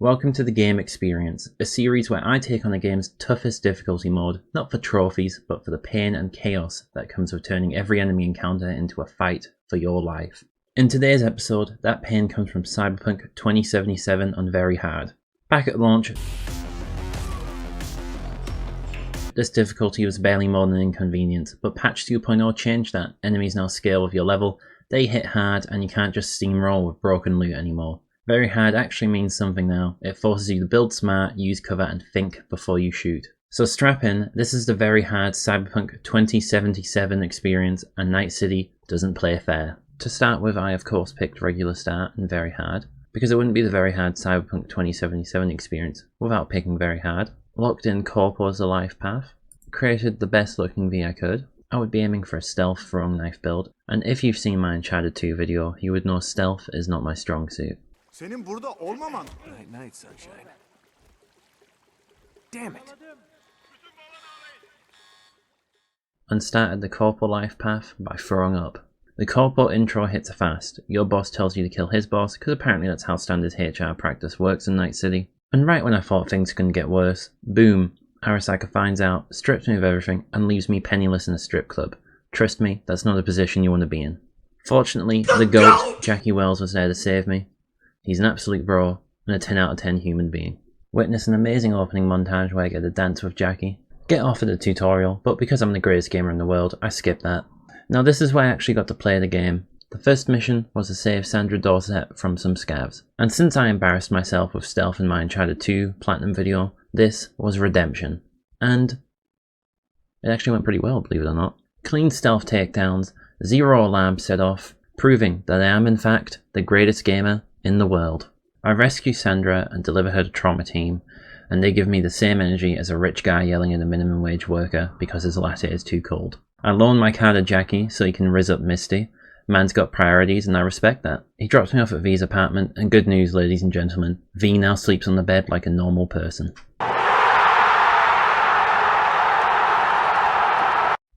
Welcome to the Game Experience, a series where I take on the game's toughest difficulty mode, not for trophies, but for the pain and chaos that comes with turning every enemy encounter into a fight for your life. In today's episode, that pain comes from Cyberpunk 2077 on Very Hard. Back at launch, this difficulty was barely more than an inconvenience, but patch 2.0 changed that. Enemies now scale with your level, they hit hard, and you can't just steamroll with broken loot anymore. Very hard actually means something now. It forces you to build smart, use cover, and think before you shoot. So strap in, this is the Very Hard Cyberpunk 2077 experience, and Night City doesn't play fair. To start with, I of course picked regular start and Very Hard, because it wouldn't be the Very Hard Cyberpunk 2077 experience without picking Very Hard. Locked in corpo as a life path, created the best looking V I could. I would be aiming for a stealth throwing knife build, and if you've seen my Uncharted 2 video, you would know stealth is not my strong suit. Senin burada olmaman. Night, sunshine. Damn it. And started the corpo life path by throwing up. The corpo intro hits fast. Your boss tells you to kill his boss, because apparently that's how standard HR practice works in Night City. And right when I thought things couldn't get worse, boom, Arasaka finds out, strips me of everything, and leaves me penniless in a strip club. Trust me, that's not a position you want to be in. Fortunately, the GOAT, Jackie Wells, was there to save me. He's an absolute bro, and a 10 out of 10 human being. Witness an amazing opening montage where I get to dance with Jackie. Get offered a tutorial, but because I'm the greatest gamer in the world, I skip that. Now this is where I actually got to play the game. The first mission was to save Sandra Dorset from some scavs. And since I embarrassed myself with stealth in my Uncharted 2 Platinum video, this was redemption. And it actually went pretty well, believe it or not. Clean stealth takedowns, zero alarms set off, proving that I am in fact the greatest gamer in the world. I rescue Sandra and deliver her to trauma team, and they give me the same energy as a rich guy yelling at a minimum wage worker because his latte is too cold. I loan my car to Jackie so he can rizz up Misty. Man's got priorities and I respect that. He drops me off at V's apartment, and good news, ladies and gentlemen, V now sleeps on the bed like a normal person.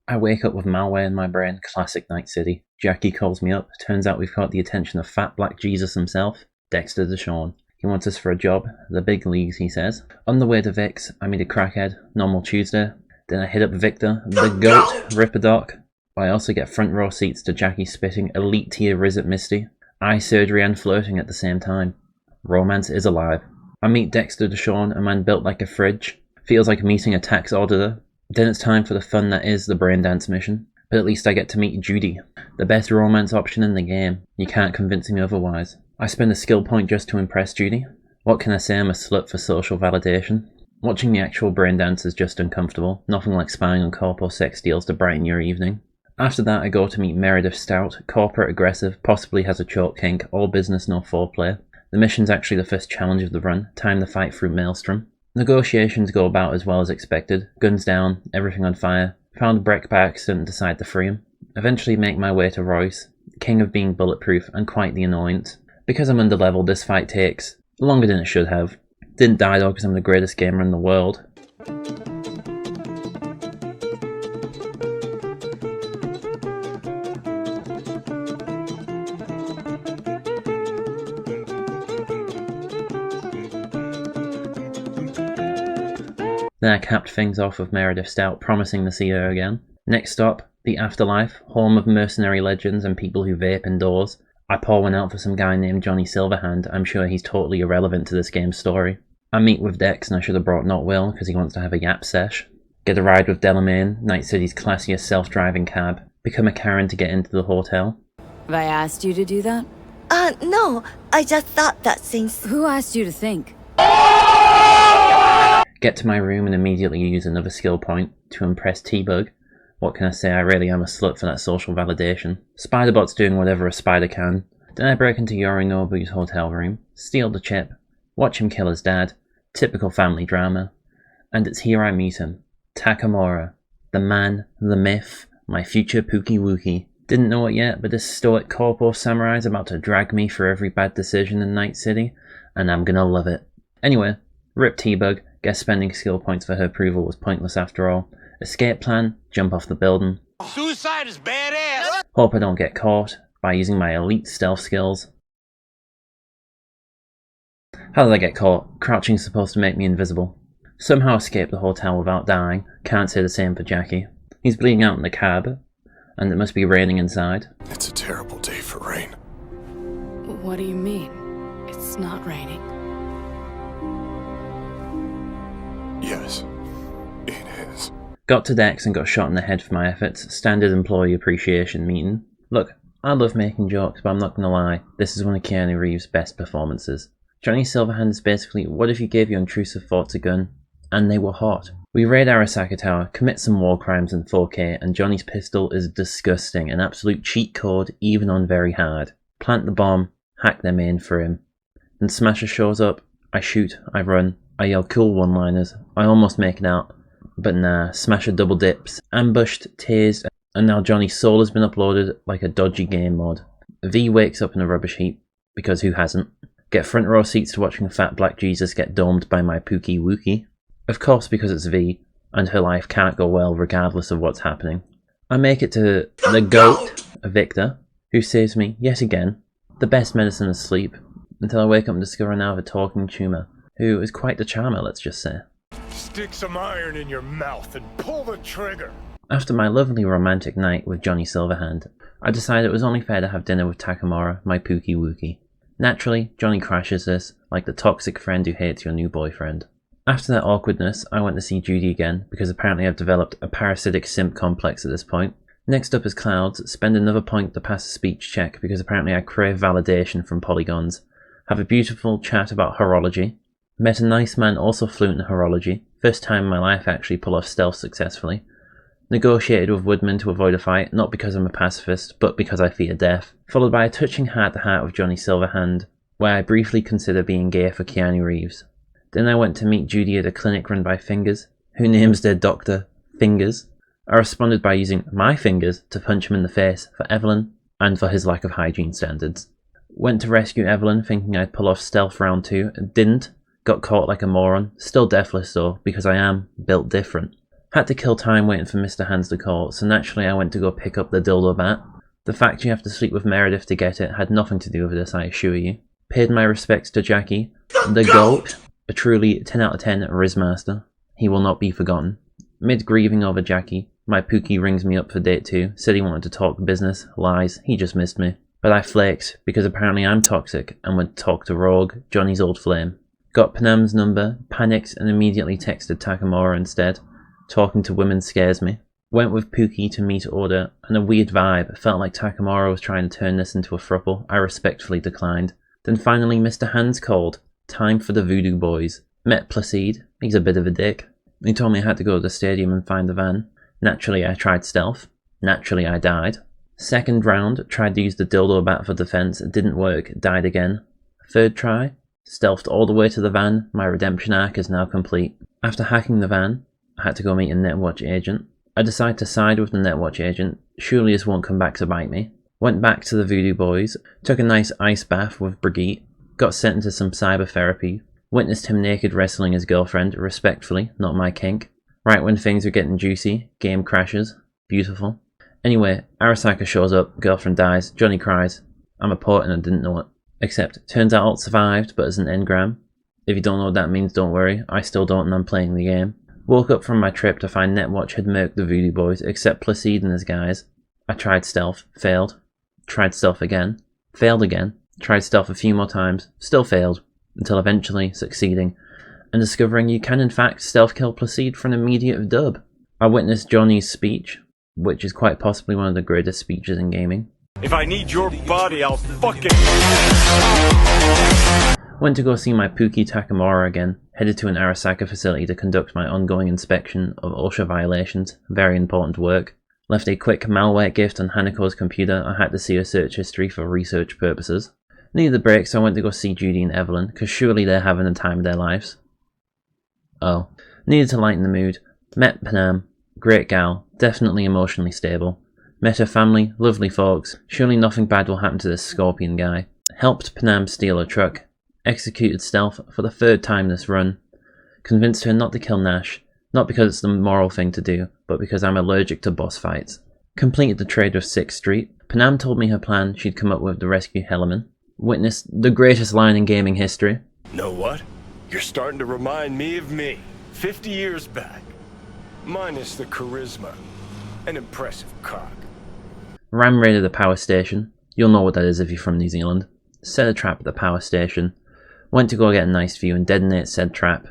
I wake up with malware in my brain, classic Night City. Jackie calls me up, turns out we've got the attention of fat black Jesus himself, Dexter Deshawn. He wants us for a job, the big leagues he says. On the way to Vic's, I meet a crackhead, normal Tuesday. Then I hit up Victor, the GOAT, Ripperdoc. I also get front row seats to Jackie spitting elite tier rizz at Misty. Eye surgery and flirting at the same time. Romance is alive. I meet Dexter Deshawn, a man built like a fridge. Feels like meeting a tax auditor. Then it's time for the fun that is the brain dance mission. But at least I get to meet Judy, the best romance option in the game. You can't convince me otherwise. I spend a skill point just to impress Judy. What can I say, I'm a slut for social validation. Watching the actual brain dance is just uncomfortable. Nothing like spying on corpo sex deals to brighten your evening. After that I go to meet Meredith Stout, corporate aggressive, possibly has a choke kink, all business no foreplay. The mission's actually the first challenge of the run, time the fight through Maelstrom. Negotiations go about as well as expected, guns down, everything on fire. Found Breck by accident and decide to free him. Eventually make my way to Royce, king of being bulletproof and quite the annoyance. Because I'm underleveled, this fight takes longer than it should have. Didn't die though because I'm the greatest gamer in the world. Then I capped things off with Meredith Stout promising to see her again. Next stop, the Afterlife, home of mercenary legends and people who vape indoors. I pour one out for some guy named Johnny Silverhand. I'm sure he's totally irrelevant to this game's story. I meet with Dex, and I should have brought Not Will because he wants to have a yap sesh. Get a ride with Delamain, Night City's classiest self-driving cab. Become a Karen to get into the hotel. Have I asked you to do that? No. I just thought that since... Who asked you to think? Get to my room and immediately use another skill point to impress T-Bug. What can I say, I really am a slut for that social validation. Spiderbot's doing whatever a spider can. Then I break into Yorinobu's hotel room, steal the chip, watch him kill his dad. Typical family drama. And it's here I meet him. Takamura. The man, the myth, my future Pookie Wookie. Didn't know it yet, but this stoic corpo samurai's about to drag me for every bad decision in Night City, and I'm gonna love it. Anyway, rip T-Bug. Guess spending skill points for her approval was pointless after all. Escape plan, jump off the building. Suicide is badass. Hope I don't get caught by using my elite stealth skills. How did I get caught? Crouching's supposed to make me invisible. Somehow escaped the hotel without dying. Can't say the same for Jackie. He's bleeding out in the cab, and it must be raining inside. It's a terrible day for rain. What do you mean? It's not raining. Yes, it is. Got to Dex and got shot in the head for my efforts. Standard employee appreciation meeting. Look, I love making jokes, but I'm not gonna lie, this is one of Keanu Reeves' best performances. Johnny Silverhand is basically, what if you gave your intrusive thoughts a gun, and they were hot? We raid Arasaka Tower, commit some war crimes in 4K, and Johnny's pistol is disgusting, an absolute cheat code even on Very Hard. Plant the bomb, hack their main for him. Then Smasher shows up, I shoot, I run, I yell cool one-liners, I almost make it out, but nah, Smasher double dips, ambushed, tased, and now Johnny's soul has been uploaded like a dodgy game mod. V wakes up in a rubbish heap, because who hasn't? Get front row seats to watching a fat black Jesus get domed by my Pookie Wookie. Of course, because it's V, and her life can't go well regardless of what's happening. I make it to the GOAT, Victor, who saves me, yet again. The best medicine is sleep, until I wake up and discover now of a talking tumour, who is quite the charmer, let's just say. Stick some iron in your mouth and pull the trigger. After my lovely romantic night with Johnny Silverhand, I decided it was only fair to have dinner with Takamura, my Pookie Wookie. Naturally, Johnny crashes this, like the toxic friend who hates your new boyfriend. After that awkwardness, I went to see Judy again, because apparently I've developed a parasitic simp complex at this point. Next up is Clouds, spend another point to pass a speech check, because apparently I crave validation from polygons. Have a beautiful chat about horology. Met a nice man also fluent in horology, first time in my life I actually pull off stealth successfully. Negotiated with Woodman to avoid a fight, not because I'm a pacifist, but because I fear death. Followed by a touching heart-to-heart with Johnny Silverhand, where I briefly consider being gay for Keanu Reeves. Then I went to meet Judy at a clinic run by Fingers, who names their doctor Fingers. I responded by using my fingers to punch him in the face for Evelyn, and for his lack of hygiene standards. Went to rescue Evelyn thinking I'd pull off stealth round 2, didn't, got caught like a moron, still deathless though, because I am built different. Had to kill time waiting for Mr. Hands to call, so naturally I went to go pick up the dildo bat. The fact you have to sleep with Meredith to get it had nothing to do with this, I assure you. Paid my respects to Jackie, the GOAT, a truly 10 out of 10 Rizmaster. He will not be forgotten. Mid grieving over Jackie, my Pookie rings me up for date 2, said he wanted to talk business, lies, he just missed me. But I flaked, because apparently I'm toxic, and would talk to Rogue, Johnny's old flame. Got Panam's number, panicked and immediately texted Takamura instead. Talking to women scares me. Went with Pookie to meet order, and a weird vibe, felt like Takamura was trying to turn this into a throuple. I respectfully declined. Then finally Mr. Hands called. Time for the voodoo boys. Met Placide, he's a bit of a dick. He told me I had to go to the stadium and find the van. Naturally I tried stealth. Naturally I died. Second round, tried to use the dildo bat for defense, it didn't work, died again. Third try, stealthed all the way to the van, my redemption arc is now complete. After hacking the van, I had to go meet a Netwatch agent. I decided to side with the Netwatch agent, surely this won't come back to bite me. Went back to the voodoo boys, took a nice ice bath with Brigitte, got sent into some cyber therapy, witnessed him naked wrestling his girlfriend, respectfully, not my kink. Right when things were getting juicy, game crashes, beautiful. Anyway, Arasaka shows up, girlfriend dies, Johnny cries. I'm a poet and I didn't know it. Except, turns out Alt survived, but as an engram. If you don't know what that means, don't worry, I still don't and I'm playing the game. Woke up from my trip to find Netwatch had murked the voodoo boys, except Placide and his guys. I tried stealth, failed. Tried stealth again, failed again. Tried stealth a few more times, still failed, until eventually succeeding, and discovering you can in fact stealth kill Placide for an immediate dub. I witnessed Johnny's speech, which is quite possibly one of the greatest speeches in gaming. If I need your body, I'll fucking... Went to go see my Pookie Takamura again, headed to an Arasaka facility to conduct my ongoing inspection of OSHA violations, very important work. Left a quick malware gift on Hanako's computer, I had to see her search history for research purposes. Needed a break, so I went to go see Judy and Evelyn, cause surely they're having the time of their lives. Oh. Needed to lighten the mood. Met Panam, great gal, definitely emotionally stable. Met her family, lovely folks, surely nothing bad will happen to this scorpion guy. Helped Panam steal a truck. Executed stealth for the 3rd time this run. Convinced her not to kill Nash, not because it's the moral thing to do, but because I'm allergic to boss fights. Completed the trade with 6th Street. Panam told me her plan she'd come up with to rescue Hellerman. Witnessed the greatest line in gaming history. Know what? You're starting to remind me of me, 50 years back. Minus the charisma. An impressive cock. Ram raided the power station. You'll know what that is if you're from New Zealand. Set a trap at the power station. Went to go get a nice view and detonate said trap.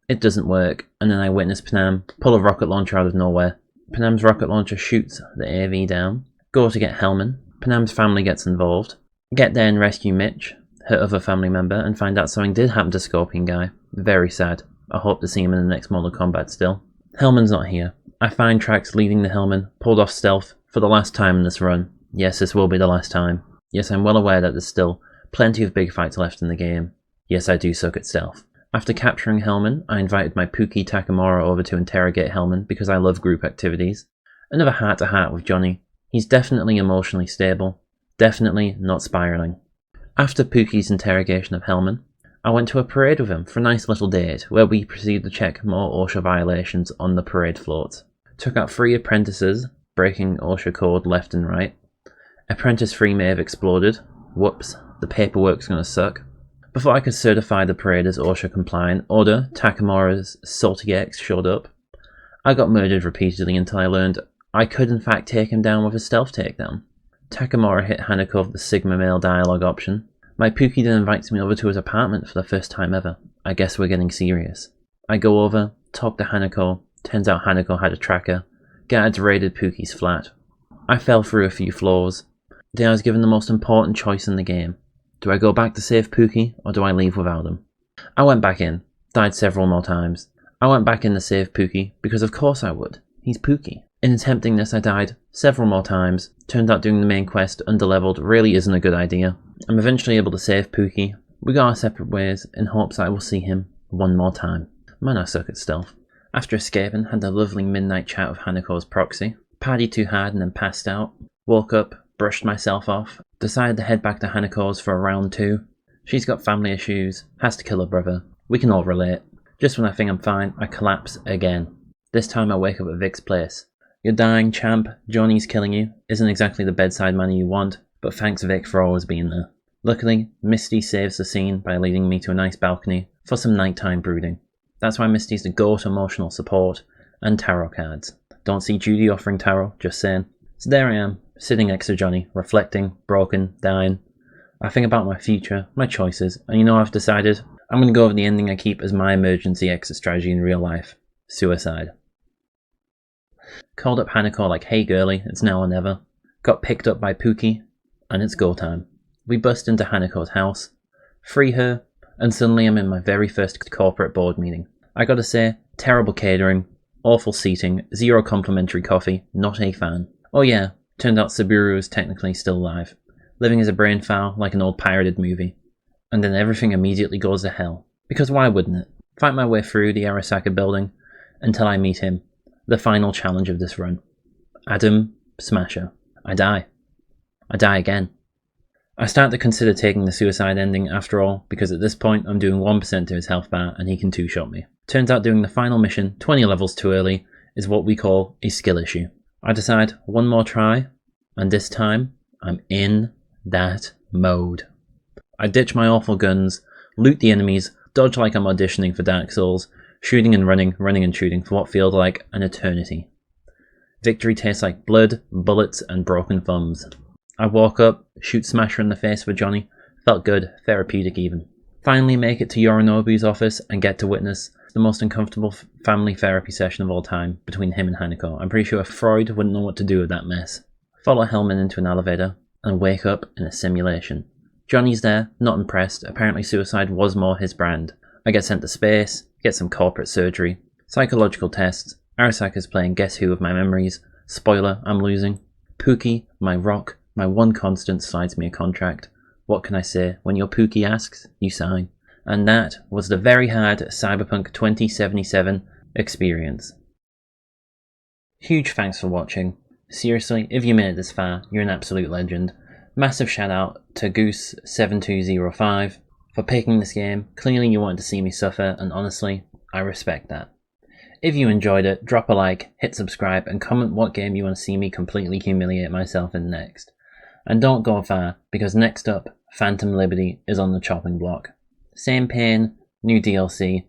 It doesn't work, and then I witness Panam pull a rocket launcher out of nowhere. Panam's rocket launcher shoots the AV down. Go to get Hellman. Panam's family gets involved. Get there and rescue Mitch, her other family member, and find out something did happen to Scorpion Guy. Very sad. I hope to see him in the next Mortal Kombat still. Hellman's not here. I find tracks leading the Hellman, pulled off stealth, for the last time in this run. Yes, this will be the last time. Yes, I'm well aware that there's still plenty of big fights left in the game. Yes, I do suck at stealth. After capturing Hellman, I invited my Pookie Takamura over to interrogate Hellman because I love group activities. Another heart-to-heart with Johnny. He's definitely emotionally stable. Definitely not spiralling. After Pookie's interrogation of Hellman, I went to a parade with him for a nice little date where we proceeded to check more OSHA violations on the parade floats. Took out 3 apprentices, breaking OSHA code left and right. Apprentice 3 may have exploded. Whoops, the paperwork's gonna suck. Before I could certify the parade as OSHA compliant, Oda, Takamura's salty ex, showed up. I got murdered repeatedly until I learned I could in fact take him down with a stealth takedown. Takamura hit Hanako with the Sigma male dialogue option. My Pookie then invites me over to his apartment for the first time ever. I guess we're getting serious. I go over, talk to Hanako. Turns out Hanako had a tracker. Guards raided Pookie's flat. I fell through a few floors. Then I was given the most important choice in the game. Do I go back to save Pookie, or do I leave without him? I went back in. Died several more times. I went back in to save Pookie, because of course I would. He's Pookie. In attempting this I died several more times. Turned out doing the main quest underleveled really isn't a good idea. I'm eventually able to save Pookie. We go our separate ways in hopes I will see him one more time. Man, I suck at stealth. After escaping, had a lovely midnight chat with Hanako's proxy. Partied too hard and then passed out. Woke up, brushed myself off. Decided to head back to Hanako's for a round 2. She's got family issues, has to kill her brother. We can all relate. Just when I think I'm fine, I collapse again. This time I wake up at Vic's place. You're dying, champ. Johnny's killing you. Isn't exactly the bedside manner you want, but thanks Vic for always being there. Luckily, Misty saves the scene by leading me to a nice balcony for some nighttime brooding. That's why Misty's the go-to emotional support and tarot cards. Don't see Judy offering tarot, just saying. So there I am, sitting next to Johnny, reflecting, broken, dying. I think about my future, my choices, and you know I've decided I'm going to go with the ending I keep as my emergency exit strategy in real life. Suicide. Called up Hanako like, hey girlie, it's now or never. Got picked up by Pookie, and it's go time. We bust into Hanako's house, free her, and suddenly I'm in my very first corporate board meeting. I gotta say, terrible catering, awful seating, 0 complimentary coffee, not a fan. Oh yeah, turned out Saburo is technically still alive, living as a brain foul like an old pirated movie. And then everything immediately goes to hell. Because why wouldn't it? Fight my way through the Arasaka building until I meet him. The final challenge of this run. Adam Smasher. I die. I die again. I start to consider taking the suicide ending after all, because at this point I'm doing 1% to his health bar and he can 2-shot me. Turns out doing the final mission 20 levels too early is what we call a skill issue. I decide one more try, and this time I'm in that mode. I ditch my awful guns, loot the enemies, dodge like I'm auditioning for Dark Souls, shooting and running, running and shooting for what feels like an eternity. Victory tastes like blood, bullets and broken thumbs. I walk up, shoot Smasher in the face for Johnny. Felt good, therapeutic even. Finally make it to Yorinobu's office and get to witness the most uncomfortable family therapy session of all time between him and Hanako. I'm pretty sure Freud wouldn't know what to do with that mess. Follow Hellman into an elevator and wake up in a simulation. Johnny's there, not impressed. Apparently suicide was more his brand. I get sent to space, get some corporate surgery, psychological tests. Arasaka's playing Guess Who with my memories. Spoiler, I'm losing. Pookie, my rock, my one constant, slides me a contract. What can I say? When your Pookie asks, you sign. And that was the Very Hard Cyberpunk 2077 experience. Huge thanks for watching. Seriously, if you made it this far, you're an absolute legend. Massive shout out to Goose7205 for picking this game. Clearly you wanted to see me suffer, and honestly, I respect that. If you enjoyed it, drop a like, hit subscribe, and comment what game you want to see me completely humiliate myself in next. And don't go far, because next up, Phantom Liberty is on the chopping block. Same pain, new DLC,